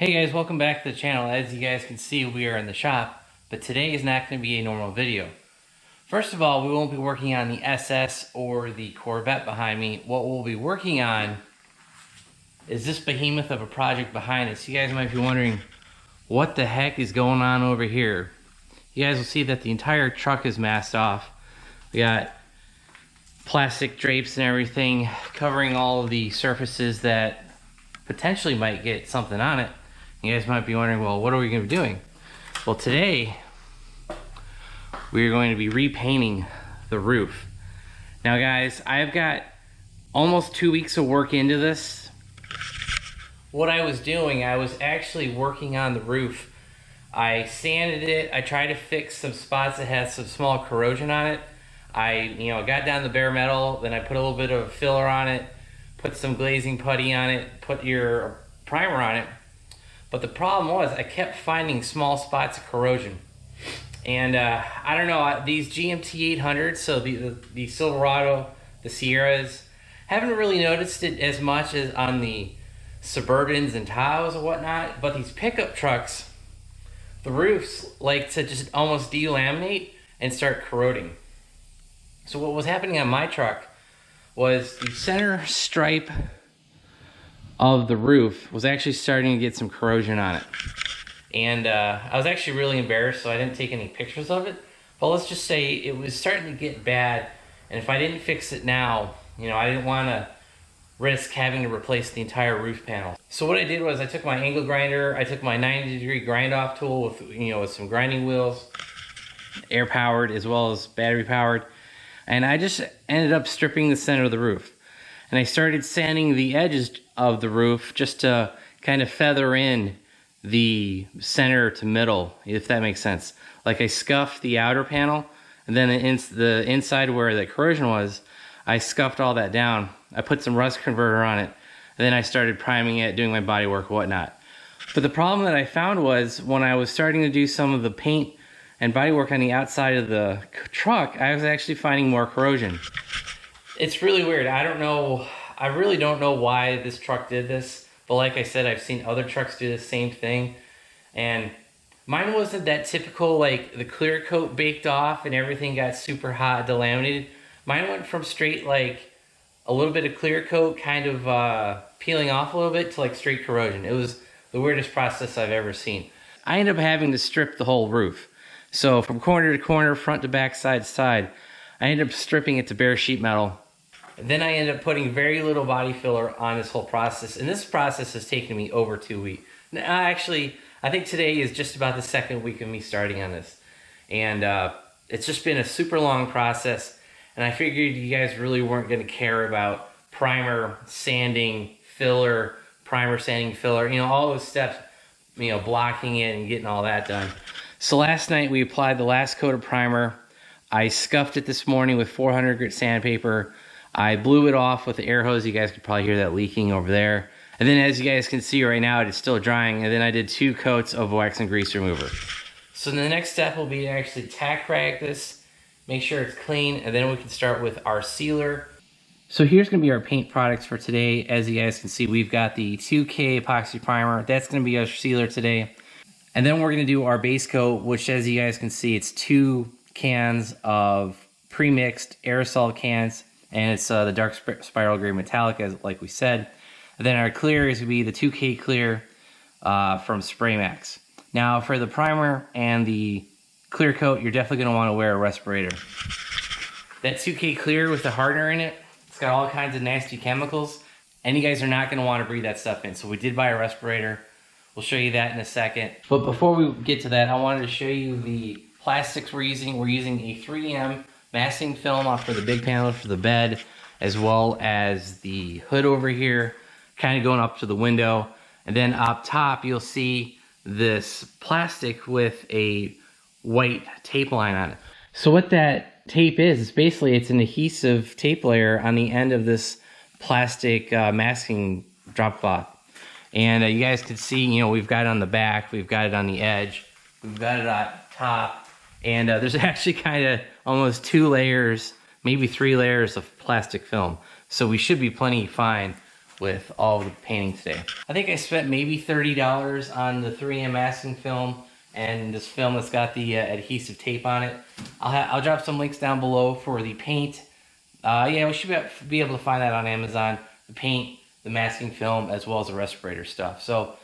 Hey guys, welcome back to the channel. As you guys can see, we are in the shop, but today is not going to be a normal video. First of all, we won't be working on the SS or the Corvette behind me. What we'll be working on is this behemoth of a project behind us. You guys might be wondering, what the heck is going on over here? You guys will see that the entire truck is masked off. We got plastic drapes and everything covering all of the surfaces that potentially might get something on it. You guys might be wondering, well, what are we going to be doing? Well, today we are going to be repainting the roof. Now guys, I've got almost 2 weeks of work into this. What I was doing, I was actually working on the roof. I sanded it. I tried to fix some spots that had some small corrosion on it. I got down the bare metal, then I put a little bit of filler on it, put some glazing putty on it, put your primer on it. But the problem was I kept finding small spots of corrosion. And I don't know, these GMT 800s, so the Silverado, the Sierras, haven't really noticed it as much as on the Suburbans and Tahoes and whatnot. But these pickup trucks, the roofs like to just almost delaminate and start corroding. So what was happening on my truck was the center stripe of the roof was actually starting to get some corrosion on it. And I was actually really embarrassed, so I didn't take any pictures of it. But let's just say it was starting to get bad, and if I didn't fix it now, I didn't want to risk having to replace the entire roof panel. So what I did was I took my angle grinder, I took my 90-degree grind off tool with some grinding wheels, air powered as well as battery powered, and I just ended up stripping the center of the roof. And I started sanding the edges of the roof just to kind of feather in the center to middle, if that makes sense. Like I scuffed the outer panel, and then the inside where the corrosion was, I scuffed all that down. I put some rust converter on it, and then I started priming it, doing my body work, whatnot. But the problem that I found was when I was starting to do some of the paint and body work on the outside of the truck, I was actually finding more corrosion. It's really weird. I really don't know why this truck did this, but like I said, I've seen other trucks do the same thing, and mine wasn't that typical, like the clear coat baked off and everything got super hot, delaminated. Mine went from straight, like a little bit of clear coat kind of peeling off a little bit to like straight corrosion. It was the weirdest process I've ever seen. I ended up having to strip the whole roof. So from corner to corner, front to back, side to side, I ended up stripping it to bare sheet metal. And then I ended up putting very little body filler on this whole process. And this process has taken me over 2 weeks. Now, actually, I think today is just about the second week of me starting on this. And it's just been a super long process. And I figured you guys really weren't going to care about primer, sanding, filler, primer, sanding, filler, all those steps, blocking it and getting all that done. So last night we applied the last coat of primer. I scuffed it this morning with 400 grit sandpaper. I blew it off with the air hose. You guys could probably hear that leaking over there. And then as you guys can see right now, it is still drying. And then I did 2 coats of wax and grease remover. So the next step will be to actually tack rag this, make sure it's clean, and then we can start with our sealer. So here's gonna be our paint products for today. As you guys can see, we've got the 2K epoxy primer. That's gonna be our sealer today. And then we're gonna do our base coat, which as you guys can see, it's 2 cans of pre-mixed aerosol cans, and it's the dark spiral gray metallic, like we said. And then our clear is gonna be the 2K clear from Spray Max. Now for the primer and the clear coat, you're definitely gonna wanna wear a respirator. That 2K clear with the hardener in it, it's got all kinds of nasty chemicals, and you guys are not gonna wanna breathe that stuff in. So we did buy a respirator. We'll show you that in a second. But before we get to that, I wanted to show you the plastics we're using. We're using a 3M masking film off for the big panel for the bed, as well as the hood over here, kind of going up to the window. And then up top, you'll see this plastic with a white tape line on it. So what that tape is basically it's an adhesive tape layer on the end of this plastic masking drop cloth. And you guys can see, we've got it on the back, we've got it on the edge, we've got it on top, and there's actually kind of almost 2 layers, maybe 3 layers of plastic film. So we should be plenty fine with all the painting today. I think I spent maybe $30 on the 3M masking film and this film that's got the adhesive tape on it. I'll drop some links down below for the paint. Yeah, we should be able to find that on Amazon. The paint, the masking film, as well as the respirator stuff. So,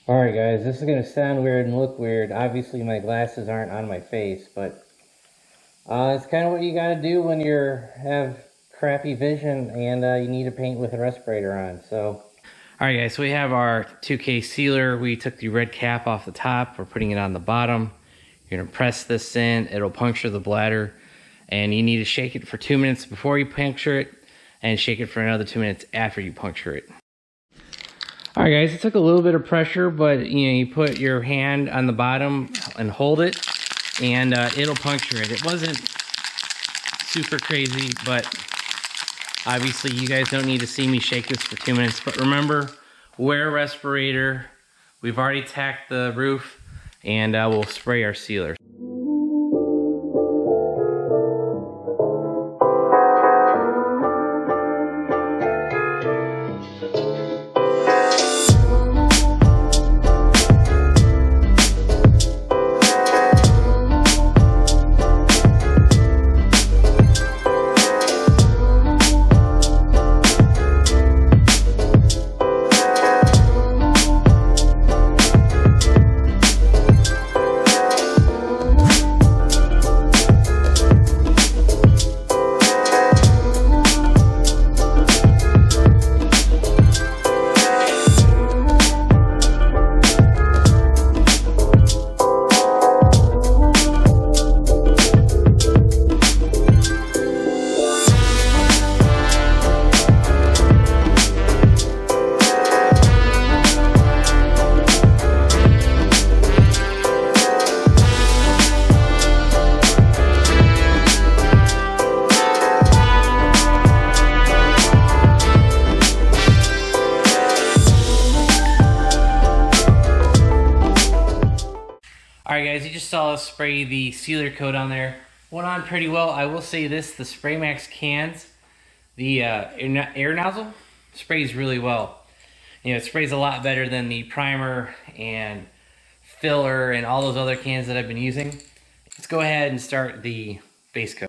alright guys, this is going to sound weird and look weird. Obviously my glasses aren't on my face, but it's kind of what you got to do when you have crappy vision and you need to paint with a respirator on. So, alright guys, so we have our 2K sealer. We took the red cap off the top. We're putting it on the bottom. You're going to press this in. It'll puncture the bladder. And you need to shake it for 2 minutes before you puncture it, and shake it for another 2 minutes after you puncture it. Alright guys, it took a little bit of pressure, but you put your hand on the bottom and hold it, and it'll puncture it. It wasn't super crazy, but obviously you guys don't need to see me shake this for 2 minutes. But remember, wear a respirator. We've already tacked the roof, and we'll spray our sealer. Alright guys, you just saw us spray the sealer coat on there. Went on pretty well. I will say this, the Spray Max cans, the air nozzle sprays really well. You know, it sprays a lot better than the primer and filler and all those other cans that I've been using. Let's go ahead and start the base coat.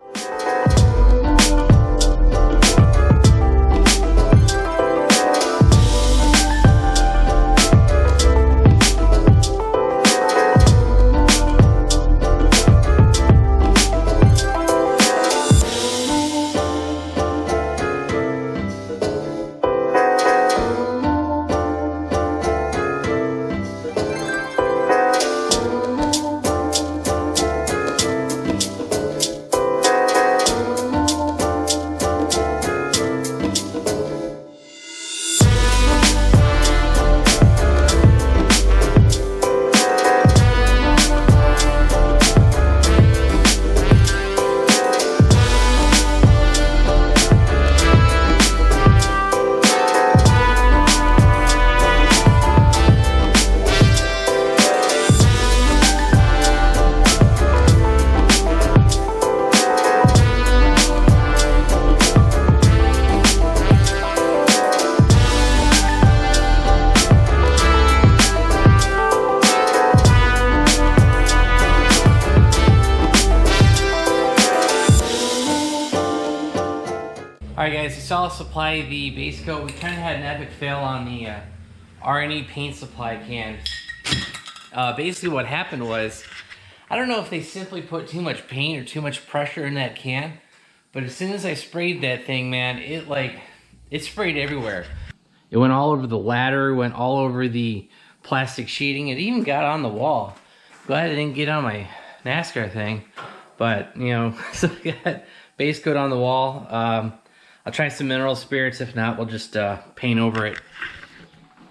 Alright guys, you saw us apply the base coat. We kind of had an epic fail on the R&E paint supply can. Basically what happened was, I don't know if they simply put too much paint or too much pressure in that can, but as soon as I sprayed that thing, man, it sprayed everywhere. It went all over the ladder, went all over the plastic sheeting, it even got on the wall. Glad it didn't get on my NASCAR thing, but you know, so I got base coat on the wall. I'll try some mineral spirits. If not, we'll just paint over it.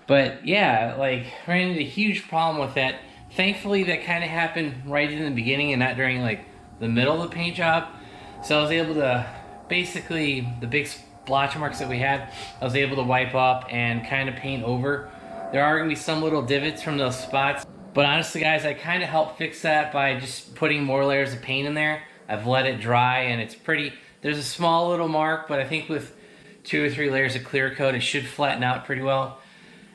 But yeah, like, ran into a huge problem with that. Thankfully, that kind of happened right in the beginning and not during like the middle of the paint job. So I was able to, basically, the big splotch marks that we had, I was able to wipe up and kind of paint over. There are going to be some little divots from those spots. But honestly, guys, I kind of helped fix that by just putting more layers of paint in there. I've let it dry and it's pretty... There's a small little mark, but I think with 2 or 3 layers of clear coat. It should flatten out pretty well.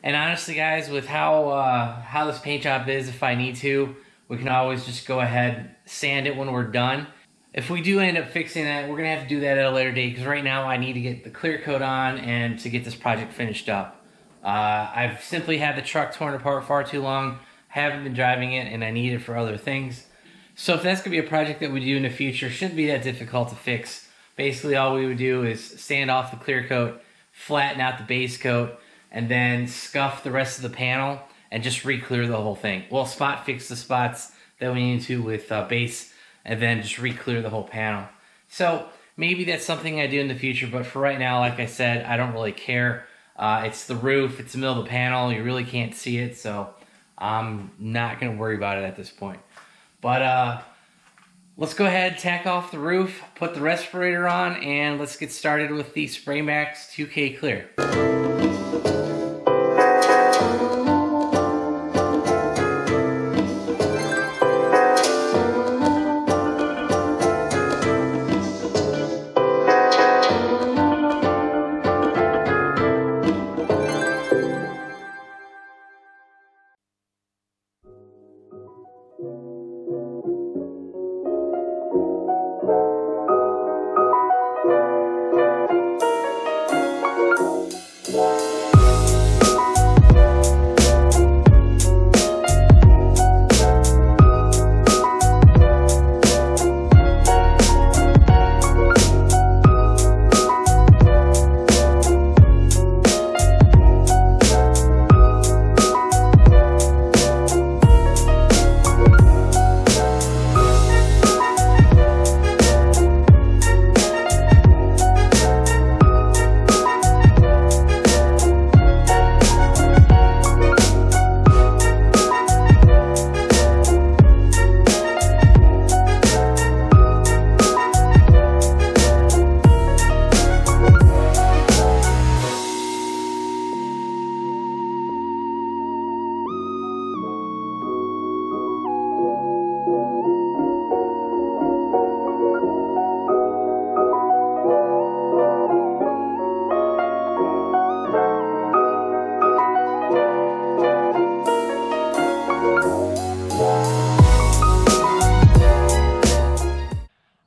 And honestly, guys, with how this paint job is, if I need to, we can always just go ahead, sand it when we're done. If we do end up fixing that, we're gonna have to do that at a later date, because right now I need to get the clear coat on and to get this project finished up. I've simply had the truck torn apart far too long, haven't been driving it, and I need it for other things. So if that's gonna be a project that we do in the future, shouldn't be that difficult to fix. Basically, all we would do is sand off the clear coat, flatten out the base coat, and then scuff the rest of the panel and just re-clear the whole thing. We'll spot fix the spots that we need to with base, and then just re-clear the whole panel. So maybe that's something I do in the future, but for right now, like I said, I don't really care. It's the roof, it's the middle of the panel, you really can't see it, so I'm not gonna worry about it at this point. But let's go ahead, tack off the roof, put the respirator on, and let's get started with the Spray Max 2K Clear.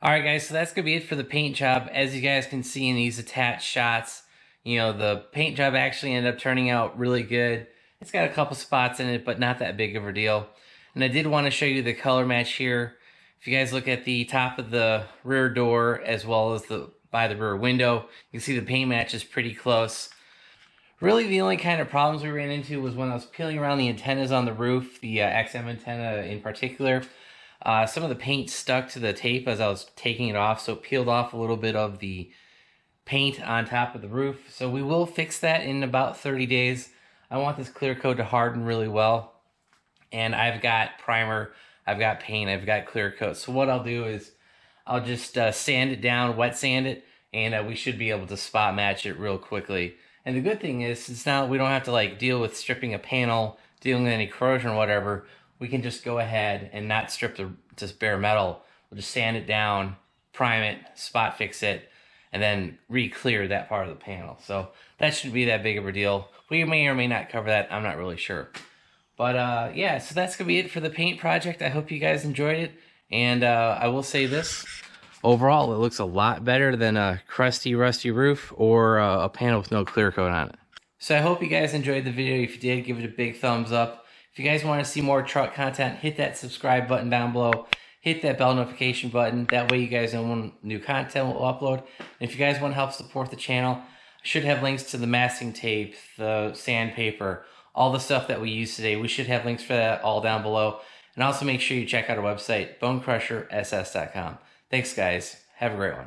Alright guys, so that's going to be it for the paint job. As you guys can see in these attached shots, you know, the paint job actually ended up turning out really good. It's got a couple spots in it, but not that big of a deal. And I did want to show you the color match here. If you guys look at the top of the rear door as well as by the rear window, you can see the paint match is pretty close. Really the only kind of problems we ran into was when I was peeling around the antennas on the roof, the XM antenna in particular. Some of the paint stuck to the tape as I was taking it off, so it peeled off a little bit of the paint on top of the roof. So we will fix that in about 30 days. I want this clear coat to harden really well. And I've got primer, I've got paint, I've got clear coat. So what I'll do is I'll just sand it down, wet sand it, and we should be able to spot match it real quickly. And the good thing is, it's now we don't have to like deal with stripping a panel, dealing with any corrosion or whatever. We can just go ahead and not strip the just bare metal. We'll just sand it down, prime it, spot fix it, and then re-clear that part of the panel. So that shouldn't be that big of a deal. We may or may not cover that, I'm not really sure. But yeah, so that's gonna be it for the paint project. I hope you guys enjoyed it. And I will say this, overall it looks a lot better than a crusty, rusty roof or a panel with no clear coat on it. So I hope you guys enjoyed the video. If you did, give it a big thumbs up. If you guys want to see more truck content, hit that subscribe button down below. Hit that bell notification button. That way you guys know when new content will upload. And if you guys want to help support the channel, I should have links to the masking tape, the sandpaper, all the stuff that we used today. We should have links for that all down below. And also make sure you check out our website, BonecrrusherSS.com. Thanks guys. Have a great one.